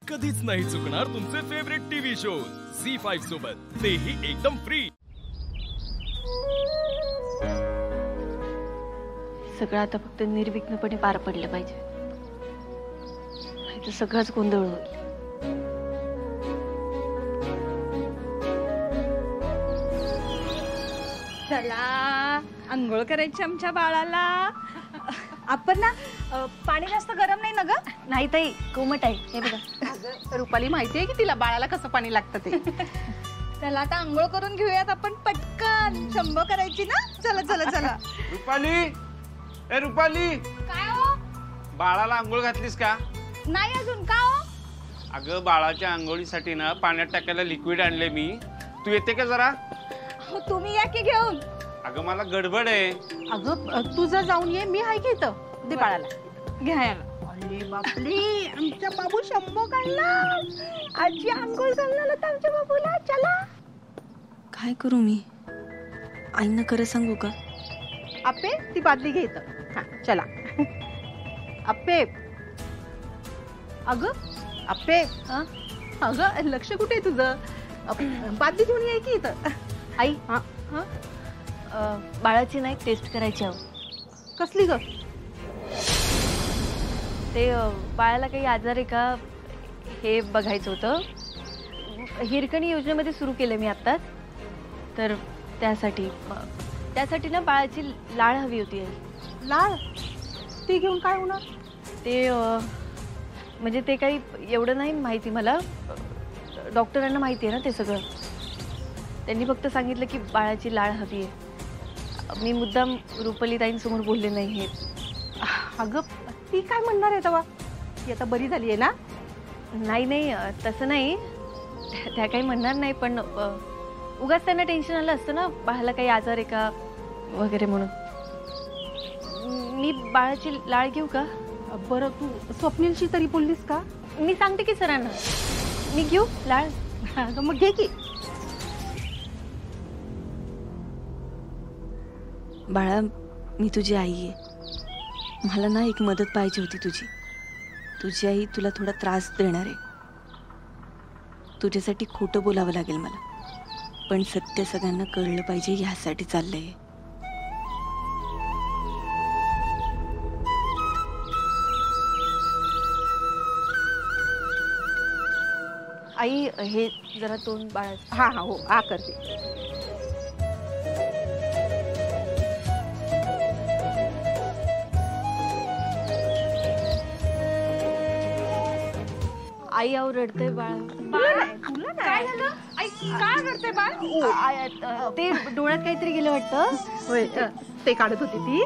कधीच नाही चुकणार तुमचे फेवरेट टीव्ही शोज झी5 सोबत, तेही एकदम फ्री। सगळं आता फक्त निर्विघ्नपणे पार पडलं पाहिजे, नाहीतर सगळंच गोंधळ होईल। चला अंघोळ करायची आमच्या बाळाला। आपण ना पाणी जास्त गरम नाही ना ग? नाही ताई, कोमट आहे हे बघा। रुपाली माहिती आहे की तिला बाळाला कसं पाणी लागतं ते। चला आता अंघोळ करून घेऊयात आपण पटकन। शंभो करायची ना? चला चला चला। रुपाली, ए रुपाली, काय हो? बाळाला आंघोळ घातलीस का? नाही अजून। का हो? अगं बाळाच्या आंघोळीसाठी ना पाण्यात टाकायला लिक्विड आणले मी, तू येते का जरा? हो, तुम्ही या की घेऊन। अगं मला गडबड आहे। अगं तुझं जाऊन ये, मी आहे की इथं। दे बाळाला घ्या याला। अरे बापरे, आमच्या बाबू शंभो काढला। आजी आंघोळ घालणार होता आमच्या बाबूला। चला काय करू मी? आईंना खरं सांगू का? आप्पे ती बादली घे इथं। हा चला आप्पे। अगं आप्पे, हा? अगं लक्ष कुठे आहे तुझं? बादली घेऊन ये की इथं। आई, हा हा, बाळाची नाही टेस्ट करायची हवं। कसली ग? ते बाळाला काही आजार आहे का हे बघायचं होतं। हिरकणी योजनेमध्ये सुरू केलं मी आत्ताच, तर त्यासाठी ना बाळाची लाळ हवी होती। लाळ? ती घेऊन काय होणार? ते म्हणजे ते काही एवढं नाही माहिती मला, डॉक्टरांना माहिती आहे ना ते सगळं। त्यांनी फक्त सांगितलं की बाळाची लाळ हवी आहे। मी मुद्दाम रुपालीताईंसमोर बोलले नाही हे। अगं ती काय म्हणणार आहे तेव्हा? ती आता बरी झाली आहे ना? नाही नाही, तसं नाही, त्या काही म्हणणार नाही, पण उगाच त्यांना टेन्शन आलं असतं ना बाळाला काही आजार आहे का वगैरे म्हणून। मी बाळाची लाळ घेऊ का? बरं तू स्वप्नीलशी तरी बोललीस का? मी सांगते की सरांना। मी घेऊ लाळ? अगं मग घे की। बाळा, मी तुझी आई आहे। मला ना एक मदत पाहिजे होती तुझी। तुझी आई तुला थोडा त्रास देणार आहे। तुझ्यासाठी खोटं बोलावं लागेल मला, पण सत्य सगळ्यांना कळलं पाहिजे ह्यासाठी चाललंय। आई, हे जरा तोंड बाळा। हा हा हो, आ करते। आई आव रडते बाळ। तुला काय झालं? आई काय करते बाळ? ते डोळ्यात काहीतरी गेलं वाटतं। होय, ते काढत होती ती।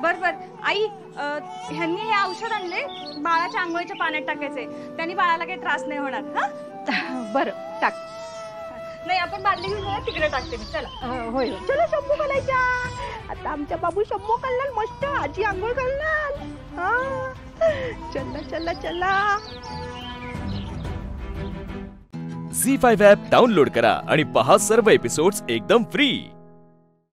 बर बर आई, ह्यांनी हे औषध आणले, बाळाच्या आंघोळीच्या पाण्यात टाकायचे, त्यांनी बाळाला काही त्रास नाही होणार। हा बरं टाक। नाही, आपण बादली घेऊन जाऊया, तिकडे टाकते मी। चला। होय, चला शंभू घालायच्या। आता आमच्या बाबू शंभू घालणार मस्त, आजी आंघोळ घालणार। हा चला चला चला। झी5 ॲप डाउनलोड करा आणि पहा सर्व एपिसोड्स एकदम फ्री।